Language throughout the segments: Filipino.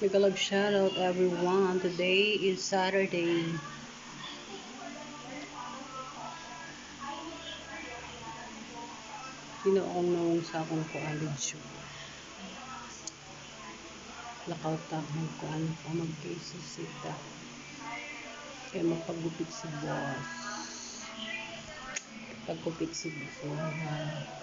Mega love shout out everyone. Today is Saturday. Sino sa akong video. Lakaw takong kuan pa mag-isisita. Kaya magpagupit si boss. Pagkupit si boss.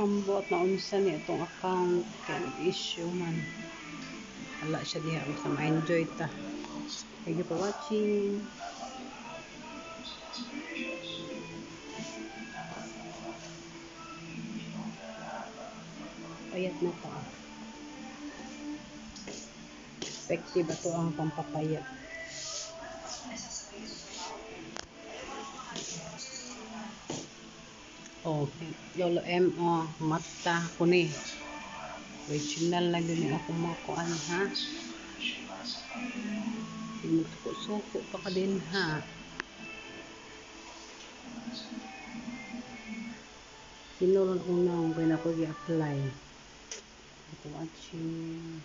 Ang buot na unsa ni itong account kaya nag-issue man. Wala siya diha sa ma-enjoy ta. Thank you for watching. Payat na to. Effective ito ang pampapayat. Oh, Lolo M, mata ko ni. Original na din ako makuan ha. Suko pa ka din ha. Sino lang unang kaya na ko i-apply. Watching.